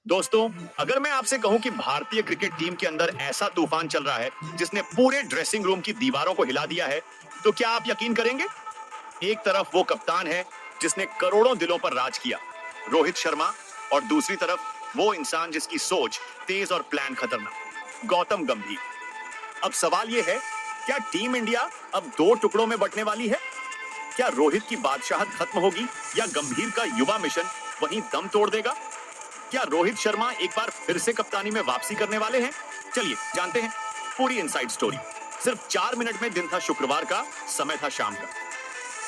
दोस्तों, अगर मैं आपसे कहूं कि भारतीय क्रिकेट टीम के अंदर ऐसा तूफान चल रहा है जिसने पूरे ड्रेसिंग रूम की दीवारों को हिला दिया है, तो क्या आप यकीन करेंगे? एक तरफ वो कप्तान है जिसने करोड़ों दिलों पर राज किया, रोहित शर्मा, और दूसरी तरफ वो इंसान जिसकी सोच तेज और प्लान खतरनाक, गौतम गंभीर। अब सवाल ये है, क्या टीम इंडिया अब दो टुकड़ों में बंटने वाली है? क्या रोहित की बादशाहत खत्म होगी या गंभीर का युवा मिशन वहीं दम तोड़ देगा? क्या रोहित शर्मा एक बार फिर से कप्तानी में वापसी करने वाले हैं? चलिए जानते हैं पूरी इनसाइड स्टोरी। सिर्फ 4 मिनट में दिन था शुक्रवार का, समय था शाम का,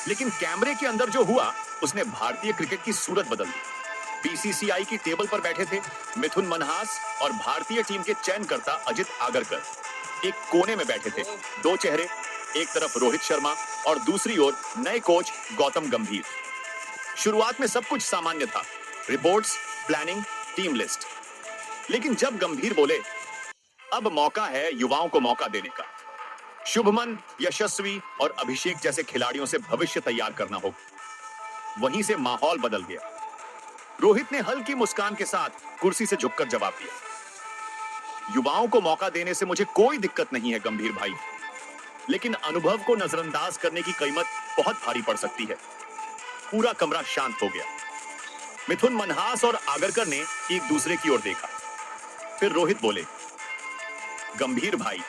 लेकिन कैमरे के अंदर जो हुआ उसने भारतीय क्रिकेट की सूरत बदल दी। बीसीसीआई की टेबल पर बैठे थे मिथुन मनहास और भारतीय टीम के चयनकर्ता अजित आगरकर एक कोने में बैठे थे। दो चेहरे, एक तरफ रोहित शर्मा और दूसरी ओर नए कोच गौतम गंभीर। शुरुआत में सब कुछ सामान्य था, रिपोर्ट्स, प्लानिंग, टीम लिस्ट। लेकिन जब गंभीर बोले, अब मौका है युवाओं को मौका देने का, शुभमन, यशस्वी और अभिषेक जैसे खिलाड़ियों से भविष्य तैयार करना होगा, वहीं से माहौल बदल गया। रोहित ने हल्की मुस्कान के साथ कुर्सी से झुककर जवाब दिया, युवाओं को मौका देने से मुझे कोई दिक्कत नहीं है गंभीर भाई, लेकिन अनुभव को नजरअंदाज करने की कीमत बहुत भारी पड़ सकती है। पूरा कमरा शांत हो गया। मिथुन मनहास और आगरकर ने एक दूसरे की ओर देखा। फिर रोहित बोले, गंभीर भाई,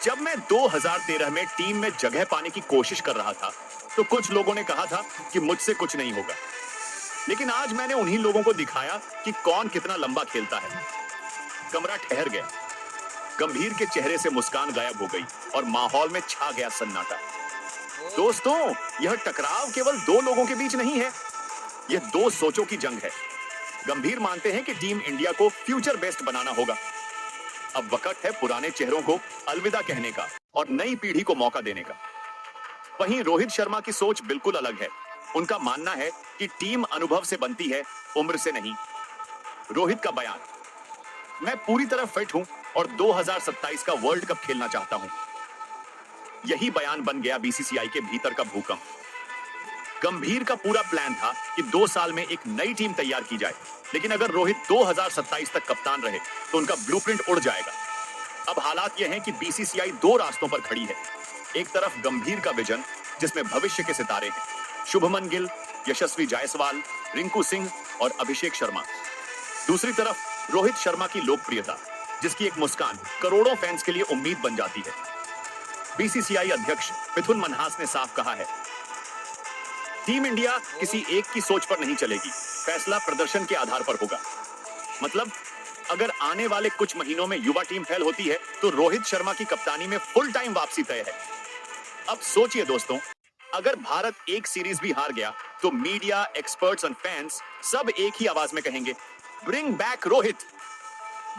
जब मैं 2013 में टीम में जगह पाने की कोशिश कर रहा था तो कुछ लोगों ने कहा था कि मुझसे कुछ नहीं होगा, लेकिन आज मैंने उन्हीं लोगों को दिखाया कि कौन कितना लंबा खेलता है। कमरा ठहर गया। गंभीर के चेहरे से मुस्कान गायब हो गई और माहौल में छा गया सन्नाटा। दोस्तों, यह टकराव केवल दो लोगों के बीच नहीं है, यह दो सोचों की जंग है। गंभीर मानते हैं कि टीम इंडिया को फ्यूचर बेस्ट बनाना होगा। अब वक्त है पुराने चेहरों को अलविदा कहने का और नई पीढ़ी को मौका देने का। वहीं रोहित शर्मा की सोच बिल्कुल अलग है। उनका मानना है कि टीम अनुभव से बनती है, उम्र से नहीं। रोहित का बयान, मैं पूरी तरह फिट हूं और 2027 का वर्ल्ड कप खेलना चाहता हूं। यही बयान बन गया बीसीसीआई के भीतर का भूकंप। गंभीर का पूरा प्लान था कि 2 साल में एक नई टीम तैयार की जाए, लेकिन अगर रोहित 2027 तक कप्तान रहे तो उनका ब्लूप्रिंट उड़ जाएगा। अब हालात यह हैं कि बीसीसीआई दो रास्तों पर खड़ी है। एक तरफ गंभीर का विजन जिसमें भविष्य के सितारे हैं, शुभमन गिल, यशस्वी जायसवाल, रिंकू सिंह और अभिषेक शर्मा। दूसरी तरफ रोहित शर्मा की लोकप्रियता जिसकी एक मुस्कान करोड़ों फैंस के लिए उम्मीद बन जाती है। बीसीसीआई अध्यक्ष मिथुन मनहास ने साफ कहा है, टीम इंडिया किसी एक की सोच पर नहीं चलेगी, फैसला प्रदर्शन के आधार पर होगा। मतलब अगर आने वाले कुछ महीनों में युवा टीम फेल होती है तो रोहित शर्मा की कप्तानी में फुल टाइम वापसी तय है। अब सोचिए दोस्तों, अगर भारत एक सीरीज भी हार गया तो मीडिया, एक्सपर्ट्स और फैंस सब एक ही आवाज में कहेंगे, ब्रिंग बैक रोहित।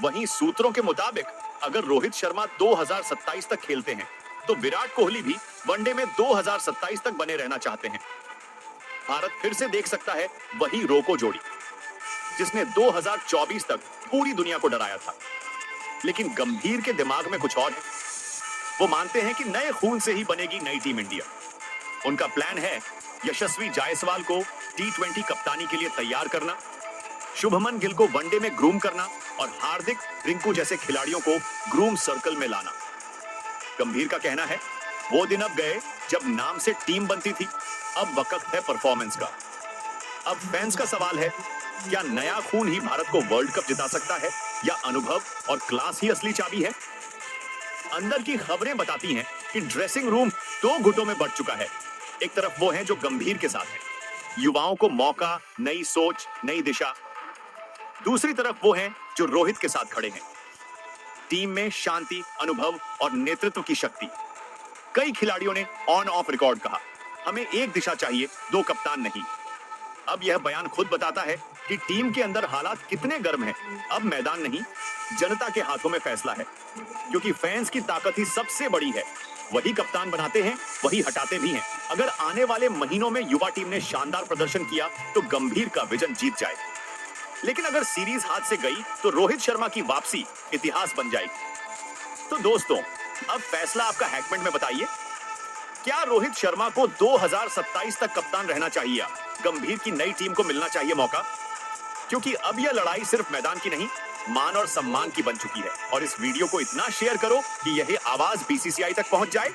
वहीं सूत्रों के मुताबिक अगर रोहित शर्मा 2027 तक खेलते हैं तो विराट कोहली भी वनडे में 2027 तक बने रहना चाहते हैं। भारत फिर से देख सकता है वही रोको जोड़ी जिसने 2024 तक पूरी दुनिया को डराया था। लेकिन गंभीर के दिमाग में कुछ और है। वो मानते हैं कि नए खून से ही बनेगी नई टीम इंडिया। उनका प्लान है यशस्वी जायसवाल को T20 कप्तानी के लिए तैयार करना, शुभमन गिल को वनडे में ग्रूम करना और हार्दिक, रिंकू जैसे खिलाड़ियों को ग्रूम सर्कल में लाना। गंभीर का कहना है, वो दिन अब गए जब नाम से टीम बनती थी, अब वक्त है परफॉर्मेंस का। अब फैंस का सवाल है, क्या नया खून ही भारत को वर्ल्ड कप जिता सकता है या अनुभव और क्लास ही असली चाबी है? अंदर की खबरें बताती हैं कि ड्रेसिंग रूम दो गुटों में बंट चुका है। एक तरफ वो हैं जो गंभीर के साथ हैं, युवाओं को मौका, नई सोच, नई दिशा। दूसरी तरफ वो हैं जो रोहित के साथ खड़े हैं, टीम में शांति, अनुभव और नेतृत्व की शक्ति। कई खिलाड़ियों ने ऑन ऑफ रिकॉर्ड कहा, हमें एक दिशा चाहिए, दो कप्तान नहीं। अब यह बयान खुद बताता है कि टीम के अंदर हालात कितने गर्म हैं। अब मैदान नहीं, जनता के हाथों में फैसला है, क्योंकि फैंस की ताकत ही सबसे बड़ी है। वही कप्तान बनाते हैं, वही हटाते भी हैं। अगर आने वाले महीनों में युवा टीम ने शानदार प्रदर्शन किया तो गंभीर का विजन जीत जाए, लेकिन अगर सीरीज हाथ से गई तो रोहित शर्मा की वापसी इतिहास बन जाएगी। तो दोस्तों, अब फैसला आपका, हैकमेंट में बताइए, क्या रोहित शर्मा को 2027 तक कप्तान रहना चाहिए या गंभीर की नई टीम को मिलना चाहिए मौका? क्योंकि अब यह लड़ाई सिर्फ मैदान की नहीं, मान और सम्मान की बन चुकी है। और इस वीडियो को इतना शेयर करो कि यह आवाज बीसीसीआई तक पहुंच जाए।